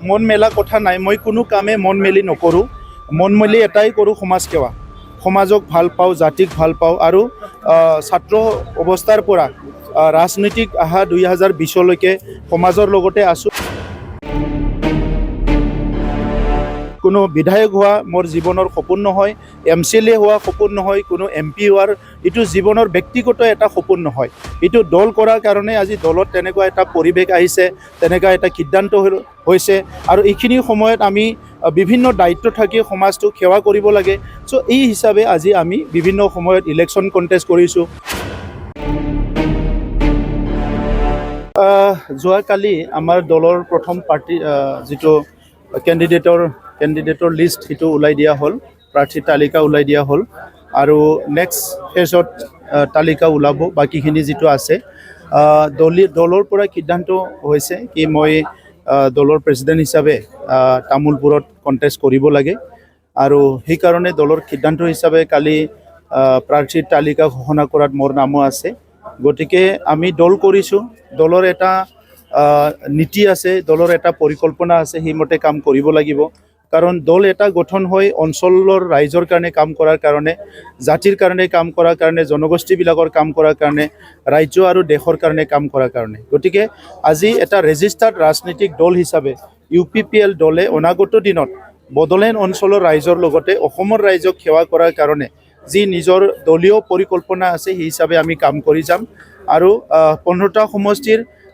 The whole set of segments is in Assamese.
মন মেলা কথা নাই, মই কোনো কামে মন মেলি নকৰোঁ। মন মেলি এটাই কৰোঁ, সমাজ সেৱা। সমাজক ভাল পাওঁ, জাতিক ভাল পাওঁ আৰু ছাত্ৰ অৱস্থাৰ পৰা ৰাজনৈতিক অহা 2020লৈকে সমাজৰ লগতে আছোঁ। কোনো বিধায়ক হোৱা মোৰ জীৱনৰ সপোন নহয়, MCLA হোৱা সপোন নহয়, কোনো MP হোৱাৰ এইটো জীৱনৰ ব্যক্তিগত এটা সপোন নহয়। এইটো দল কৰাৰ কাৰণে আজি দলত তেনেকুৱা এটা পৰিৱেশ আহিছে, তেনেকুৱা এটা সিদ্ধান্ত হৈছে আৰু এইখিনি সময়ত আমি বিভিন্ন দায়িত্ব থাকি সমাজটোক সেৱা কৰিব লাগে। চ' এই হিচাপে আজি আমি বিভিন্ন সময়ত ইলেকশ্যন কণ্টেষ্ট কৰিছোঁ। যোৱাকালি আমাৰ দলৰ প্ৰথম পাৰ্টি যিটো কেণ্ডিডেটৰ লিষ্ট সেইটো ওলাই দিয়া হ'ল, প্ৰাৰ্থীৰ তালিকা ওলাই দিয়া হ'ল আৰু নেক্সট ফেজত তালিকা ওলাব বাকীখিনি যিটো আছে। দলৰ পৰা সিদ্ধান্ত হৈছে কি মই দলৰ প্ৰেছিডেণ্ট হিচাপে তামোলপুৰত কণ্টেষ্ট কৰিব লাগে আৰু সেইকাৰণে দলৰ সিদ্ধান্ত হিচাপে কালি প্ৰাৰ্থীৰ তালিকা ঘোষণা কৰাত মোৰ নামো আছে। গতিকে আমি দল কৰিছোঁ, দলৰ এটা নীতি আছে, দলৰ এটা পৰিকল্পনা আছে, সেইমতে কাম কৰিব লাগিব। কাৰণ দল এটা গঠন হৈ অঞ্চলৰ ৰাইজৰ কাৰণে কাম কৰাৰ কাৰণে, জাতিৰ কাৰণে কাম কৰাৰ কাৰণে, জনগোষ্ঠীবিলাকৰ কাম কৰাৰ কাৰণে, ৰাজ্য আৰু দেশৰ কাৰণে কাম কৰাৰ কাৰণে। গতিকে আজি এটা ৰেজিষ্টাৰ্ড ৰাজনৈতিক দল হিচাপে UPPL দলে অনাগত দিনত বড়োলেণ্ড অঞ্চলৰ ৰাইজৰ লগতে অসমৰ ৰাইজক সেৱা কৰাৰ কাৰণে যি নিজৰ দলীয় পৰিকল্পনা আছে সেই হিচাপে আমি কাম কৰি যাম আৰু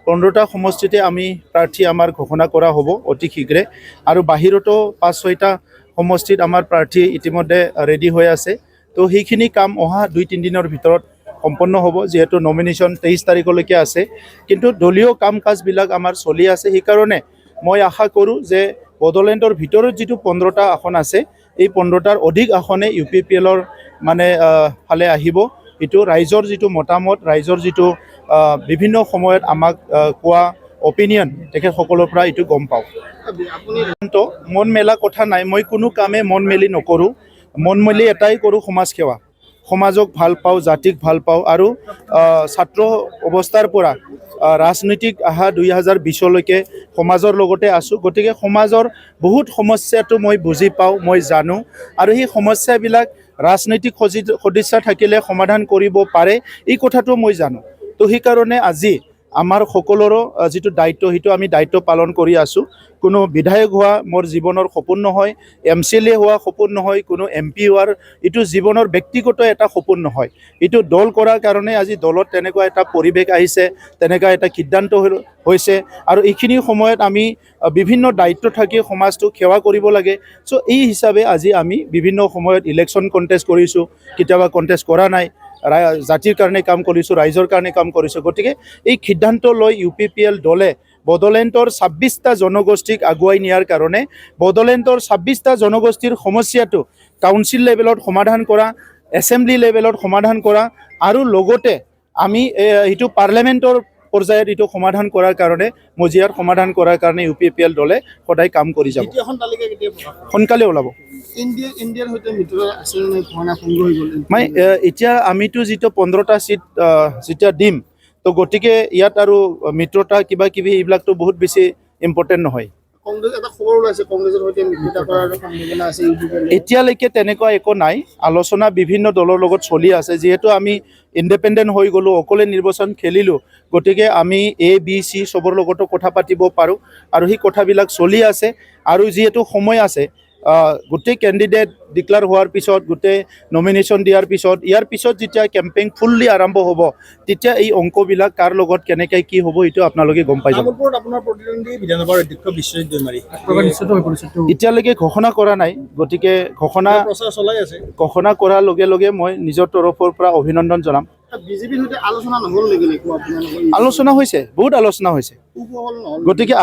15টা সমষ্টিতে আমি প্ৰাৰ্থী আমাৰ ঘোষণা কৰা হ'ব অতি শীঘ্ৰে আৰু বাহিৰতো 5-6টা সমষ্টিত আমাৰ প্ৰাৰ্থী ইতিমধ্যে ৰেডি হৈ আছে। তো সেইখিনি কাম অহা 2-3 দিনৰ ভিতৰত সম্পন্ন হ'ব, যিহেতু নমিনেশ্যন 23 তাৰিখলৈকে আছে। কিন্তু দলীয় কাম কাজবিলাক আমাৰ চলি আছে, সেইকাৰণে মই আশা কৰোঁ যে বড়োলেণ্ডৰ ভিতৰত যিটো 15টা আসন আছে, এই 15টাৰ অধিক আসনে UPPLৰ মানে ফালে আহিব। এইটো ৰাইজৰ যিটো মতামত, ৰাইজৰ যিটো বিভিন্ন সময়ত আমাক কোৱা অপিনিয়ন, তেখেতসকলৰ পৰা এইটো গম পাওঁ। মন মেলা কথা নাই, মই কোনো কামে মন মেলি নকৰোঁ। মন মেলি এটাই কৰোঁ, সমাজ সেৱা। সমাজক ভাল পাওঁ, জাতিক ভাল পাওঁ আৰু ছাত্ৰ অৱস্থাৰ পৰা ৰাজনৈতিক অহা 2020লৈকে সমাজৰ লগতে আছোঁ। গতিকে সমাজৰ বহুত সমস্যাটো মই বুজি পাওঁ, মই জানো আৰু সেই সমস্যাবিলাক ৰাজনৈতিক সদিচ্ছা থাকিলে সমাধান কৰিব পাৰে, এই কথাটো মই জানো। তো সেইকাৰণে আজি আমাৰ সকলোৰো যিটো দায়িত্ব, সেইটো আমি দায়িত্ব পালন কৰি আছোঁ। কোনো বিধায়ক হোৱা মোৰ জীৱনৰ সপোন নহয়, MCLA হোৱা সপোন নহয়, কোনো MP হোৱাৰ এইটো জীৱনৰ ব্যক্তিগত এটা সপোন নহয়। এইটো দল কৰাৰ কাৰণে আজি দলত তেনেকুৱা এটা পৰিৱেশ আহিছে, তেনেকুৱা এটা সিদ্ধান্ত হৈছে আৰু এইখিনি সময়ত আমি বিভিন্ন দায়িত্ব থাকি সমাজটোক সেৱা কৰিব লাগে। চ' এই হিচাপে আজি আমি বিভিন্ন সময়ত ইলেকশ্যন কণ্টেষ্ট কৰিছোঁ, কেতিয়াবা কণ্টেষ্ট কৰা নাই, জাতিৰ কাৰণে কাম কৰিছোঁ, ৰাইজৰ কাৰণে কাম কৰিছোঁ। গতিকে এই সিদ্ধান্ত লৈ UPPL দলে বড়োলেণ্ডৰ 26টা জনগোষ্ঠীক আগুৱাই নিয়াৰ কাৰণে বড়োলেণ্ডৰ 26টা জনগোষ্ঠীৰ সমস্যাটো কাউন্সিল লেভেলত সমাধান কৰা, এছেম্বলি লেভেলত সমাধান কৰা আৰু লগতে আমি এইটো পাৰ্লিয়ামেণ্টৰ পৰ্যায়ত এইটো সমাধান কৰাৰ কাৰণে, মজিয়াৰ সমাধান কৰাৰ কাৰণে UPPL দলে সদায় কাম কৰি যাব। সোনকালে ওলাব। এতিয়া আমিতো যিটো 15টা চিট যেতিয়া দিম, তো গতিকে ইয়াত আৰু মিত্ৰতা কিবা কিবি এইবিলাকতো বহুত বেছি ইম্পৰ্টেণ্ট নহয়। এতিয়ালৈকে তেনেকুৱা একো নাই, আলোচনা বিভিন্ন দলৰ লগত চলি আছে। যিহেতু আমি ইণ্ডিপেণ্ডেণ্ট হৈ গ'লোঁ, অকলে নিৰ্বাচন খেলিলোঁ, গতিকে আমি ABC চবৰ লগতো কথা পাতিব পাৰোঁ আৰু সেই কথাবিলাক চলি আছে। আৰু যিহেতু সময় আছে, গোটেই কেণ্ডিডেট ডিক্লেয়াৰ হোৱাৰ পিছত, গোটেই নমিনেশ্যন দিয়াৰ পিছত, ইয়াৰ পিছত যেতিয়া কেম্পেইন ফুল্লি আৰম্ভ হ'ব, তেতিয়া এই অংকবিলাক কাৰ লগত কেনেকৈ কি হ'ব এইটো আপোনালোকে গম পাই যাব। এতিয়ালৈকে ঘোষণা কৰা নাই, গতিকে ঘোষণা কৰাৰ লগে লগে মই নিজৰ তৰফৰ পৰা অভিনন্দন জনাম। আলোচনা হৈছে, বহুত আলোচনা হৈছে। গতিকে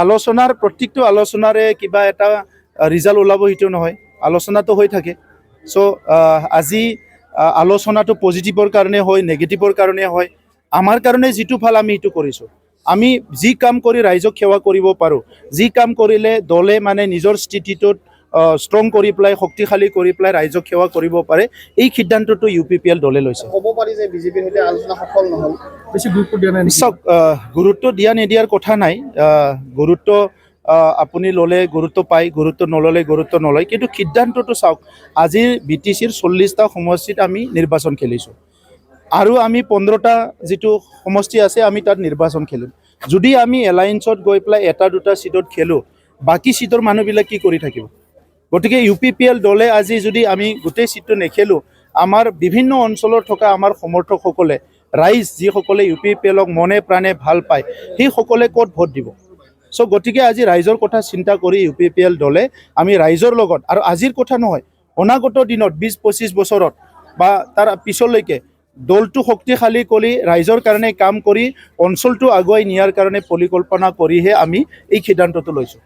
প্ৰত্যেকটো আলোচনাৰে কিবা এটা ৰিজাল্ট ওলাব সেইটো নহয়, আলোচনাটো হৈ থাকে। চ' আজি আলোচনাটো পজিটিভৰ কাৰণে হয়, নেগেটিভৰ কাৰণে হয়। আমাৰ কাৰণে যিটো ভাল আমি এইটো কৰিছোঁ। আমি যি কাম কৰি ৰাইজক সেৱা কৰিব পাৰোঁ, যি কাম কৰিলে দলে মানে নিজৰ স্থিতিটোত ষ্ট্ৰং কৰি পেলাই, শক্তিশালী কৰি পেলাই ৰাইজক সেৱা কৰিব পাৰে, এই সিদ্ধান্তটো UPPL দলে লৈছে। হ'ব পাৰি যে বিজেপিৰ সৈতে আলোচনা সফল নহ'ল, বেছি গুৰুত্ব দিয়া নাই। চাওক, গুৰুত্ব দিয়া নিদিয়াৰ কথা নাই, গুৰুত্ব আপুনি ল'লে গুৰুত্ব পায়, গুৰুত্ব নল'লে গুৰুত্ব নলয়, কিন্তু সিদ্ধান্তটো চাওক, আজিৰ BTCৰ 40টা সমষ্টিত আমি নিৰ্বাচন খেলিছোঁ আৰু আমি 15টা যিটো সমষ্টি আছে আমি তাত নিৰ্বাচন খেলিম। যদি আমি এলায়েন্সত গৈ পেলাই এটা দুটা চিটত খেলোঁ, বাকী চিটৰ মানুহবিলাক কি কৰি থাকিব? গতিকে UPPL দলে আজি যদি আমি গোটেই চিটটো নেখেলোঁ, আমাৰ বিভিন্ন অঞ্চলত থকা আমাৰ সমৰ্থকসকলে, ৰাইজ যিসকলে UPPLক মনে প্ৰাণে ভাল পায়, সেইসকলে ক'ত ভোট দিব? চ' গতিকে আজি ৰাইজৰ কথা চিন্তা কৰি UPPL দলে আমি ৰাইজৰ লগত, আৰু আজিৰ কথা নহয়, অনাগত দিনত 20-25 বছৰত বা তাৰ পিছলৈকে দলটো শক্তিশালী কৰি ৰাইজৰ কাৰণে কাম কৰি অঞ্চলটো আগুৱাই নিয়াৰ কাৰণে পৰিকল্পনা কৰিহে আমি এই সিদ্ধান্তটো লৈছোঁ।